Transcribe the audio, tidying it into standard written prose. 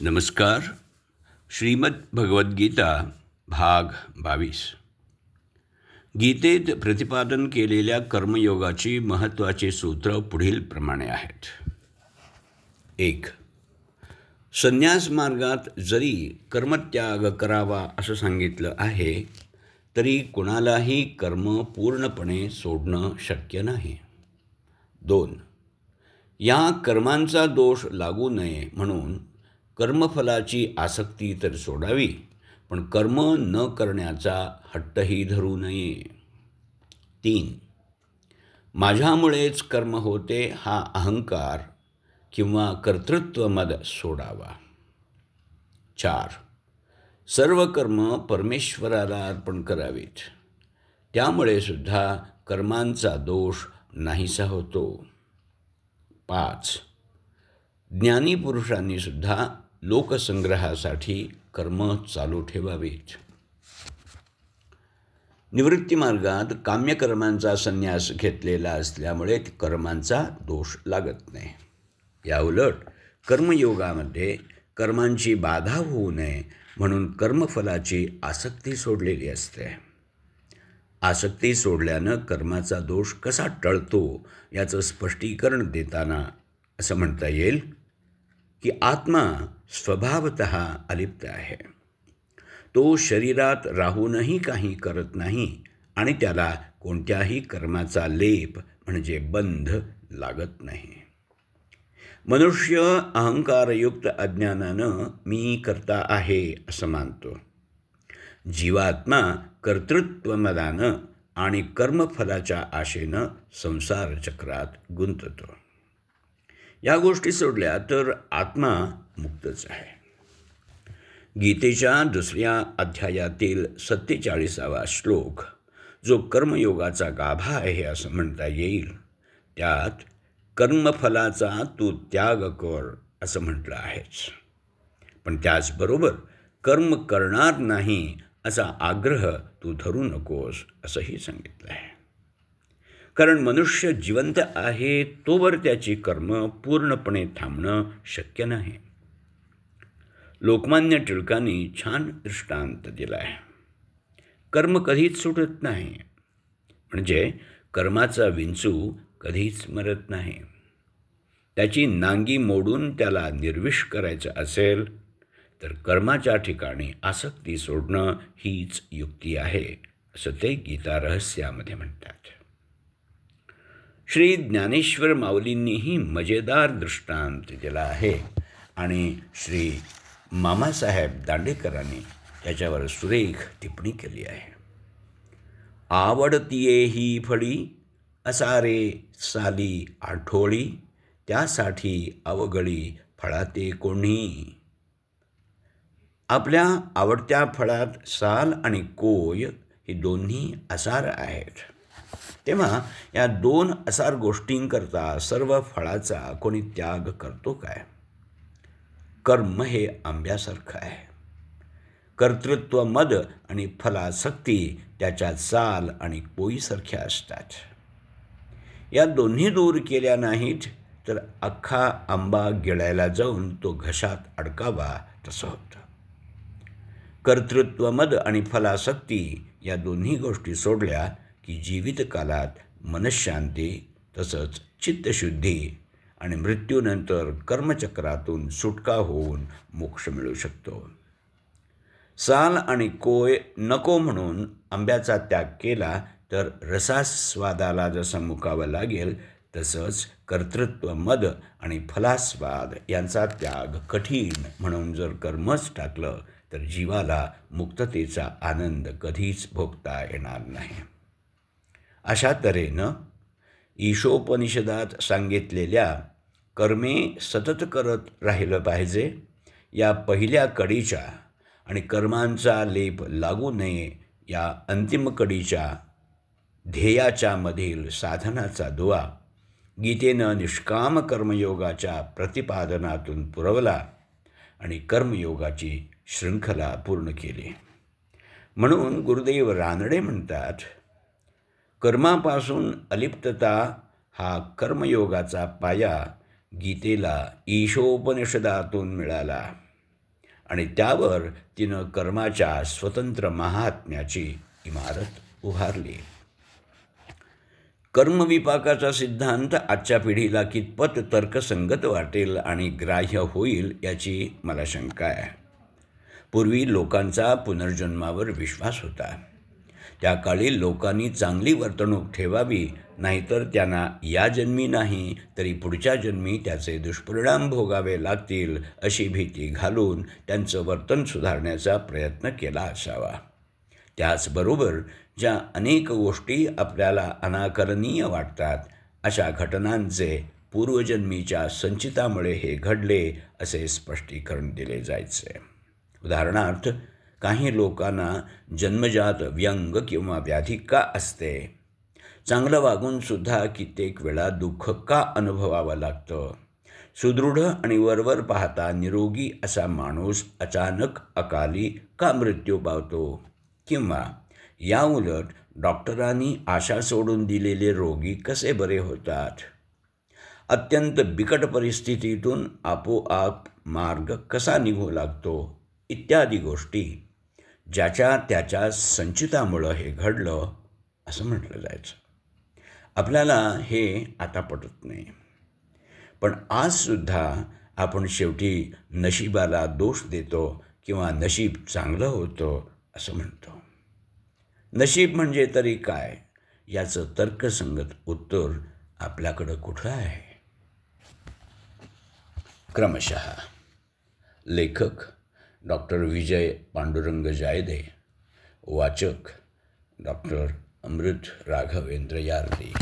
नमस्कार. श्रीमद भगवद्गीता भाग 22. गीतेत प्रतिपादन केलेल्या कर्मयोगाची महत्त्वाची सूत्र पुढील प्रमाणे आहेत. 1. संन्यास मार्गात जरी कर्मत्याग करावा असं सांगितलं आहे तरी कुणालाही कर्म पूर्णपणे सोडणं शक्य नाही. 2. या कर्मांचा दोष लागू नये म्हणून कर्मफलाची आसक्ती तर सोडावी, पण कर्म न करण्याचा हट्टही धरू नये. 3. माझ्यामुळेच कर्म होते हा अहंकार किंवा कर्तृत्वमद सोडावा. 4. सर्व कर्म परमेश्वराला अर्पण करावीत, त्यामुळे सुद्धा कर्मांचा दोष नाहीसा होतो. 5. ज्ञानी पुरुषांनी सुद्धा लोकसंग्रहासाठी कर्म चालू ठेवावीत. निवृत्ती मार्गात काम्यकर्मांचा संन्यास घेतलेला असल्यामुळे कर्मांचा दोष लागत नाही. याउलट कर्मयोगामध्ये कर्मांची बाधा होऊ नये म्हणून कर्मफलाची आसक्ती सोडलेली असते. आसक्ती सोडल्यानं कर्माचा दोष कसा टळतो याचं स्पष्टीकरण देताना असं म्हणता येईल की आत्मा स्वभावतः अलिप्त आहे. तो शरीरात राहूनही काही करत नाही आणि त्याला कोणत्याही कर्माचा लेप म्हणजे बंध लागत नाही. मनुष्य अहंकारयुक्त अज्ञानानं मी कर्ता आहे असं मानतो. जीवात्मा कर्तृत्वमदानं आणि कर्मफलाच्या आशेनं संसार चक्रात गुंततो. या गोष्टी सोडल्या तर आत्मा मुक्तच आहे. गीतेच्या 2ऱ्या अध्यायातील 47वा श्लोक जो कर्मयोगाचा गाभा आहे असं म्हणता येईल, त्यात कर्मफलाचा तू त्याग कर असं म्हटलं आहेच, पण त्याचबरोबर कर्म करणार नाही असा आग्रह तू धरू नकोस असंही सांगितलं आहे. कारण मनुष्य जिवंत आहे तोवर त्याची कर्म पूर्णपणे थांबणं शक्य नाही. लोकमान्य टिळकांनी छान दृष्टांत दिला आहे. कर्म कधीच सुटत नाही, म्हणजे कर्माचा विंचू कधीच मरत नाही. त्याची नांगी मोडून त्याला निर्विष करायचं असेल तर कर्माच्या ठिकाणी आसक्ती सोडणं हीच युक्ती आहे असं ते गीता रहस्यामध्ये म्हणतात. श्री ज्ञानेश्वर माऊलींनीही मजेदार दृष्टांत दिला आहे आणि श्री मामासाहेब दांडेकरांनी त्याच्यावर सुरेख टिप्पणी केली आहे. आवडतीये ही फळी असारे साली आठोळी, त्यासाठी अवगळी फळाते कोणी. आपल्या आवडत्या फळात साल आणि कोय ही दोन्ही असार आहेत. तेव्हा या दोन असार गोष्टींकरता सर्व फळाचा कोणी त्याग करतो काय? कर्म हे आंब्यासारखं आहे. कर्तृत्व मद आणि फलासक्ती त्याच्यात साल आणि कोईसारख्या असतात. या दोन्ही दूर केल्या नाहीत तर अख्खा आंबा गिळायला जाऊन तो घशात अडकावा तसं होतं. कर्तृत्वमद आणि फलासक्ती या दोन्ही गोष्टी सोडल्या की जीवितकालात मनःशांती तसंच चित्तशुद्धी आणि मृत्यूनंतर कर्मचक्रातून सुटका होऊन मोक्ष मिळू शकतो. साल आणि कोय नको म्हणून आंब्याचा त्याग केला तर रसास्वादाला जसं मुकावं लागेल तसंच कर्तृत्व मद आणि फलास्वाद यांचा त्याग कठीण म्हणून जर कर्मच टाकलं तर जीवाला मुक्ततेचा आनंद कधीच भोगता येणार नाही. अशा तऱ्हेनं ईशोपनिषदात सांगितलेल्या कर्मे सतत करत राहिलं पाहिजे या पहिल्या कडीच्या आणि कर्मांचा लेप लागू नये या अंतिम कडीच्या ध्येयाच्या मधील साधनाचा दुवा गीतेनं निष्काम कर्मयोगाच्या प्रतिपादनातून पुरवला आणि कर्मयोगाची शृंखला पूर्ण केली. म्हणून गुरुदेव रानडे म्हणतात, कर्मापासून अलिप्तता हा कर्मयोगाचा पाया गीतेला ईशोपनिषदातून मिळाला. आणि त्यावर तिनं कर्माच्या स्वतंत्र महात्म्याची इमारत उभारली. कर्मविपाकाचा सिद्धांत आजच्या पिढीला कितपत तर्कसंगत वाटेल आणि ग्राह्य होईल याची मला शंका आहे. पूर्वी लोकांचा पुनर्जन्मावर विश्वास होता. त्या काळी लोकांनी चांगली वर्तणूक ठेवावी, नाहीतर त्यांना या जन्मी नाही तरी पुढच्या जन्मी त्याचे दुष्परिणाम भोगावे लागतील अशी भीती घालून त्यांचं वर्तन सुधारण्याचा प्रयत्न केला असावा. त्याचबरोबर ज्या अनेक गोष्टी आपल्याला अनाकलनीय वाटतात अशा घटनांचे पूर्वजन्मीच्या संचितामुळे हे घडले असे स्पष्टीकरण दिले जायचे. उदाहरणार्थ, काही लोकांना जन्मजात व्यंग किंवा व्याधी का असते? चांगलं वागूनसुद्धा कित्येक वेळा दुःख का अनुभवावं लागतं? सुदृढ आणि वरवर पाहता निरोगी असा माणूस अचानक अकाली का मृत्यू पावतो? किंवा याउलट डॉक्टरांनी आशा सोडून दिलेले रोगी कसे बरे होतात? अत्यंत बिकट परिस्थितीतून आपोआप मार्ग कसा निघू लागतो? इत्यादी गोष्टी ज्याच्या त्याच्या संचितामुळं हे घडलं असं म्हटलं जायचं. आपल्याला हे आता पटत नाही, पण आजसुद्धा आपण शेवटी नशिबाला दोष देतो किंवा नशीब चांगलं होतं असं म्हणतो. नशीब म्हणजे तरी काय याचं तर्कसंगत उत्तर आपल्याकडं कुठं आहे? क्रमशः लेखक डॉक्टर विजय पांडुरंग जायदे, वाचक डॉक्टर अमृत राघवेंद्र यार्दी.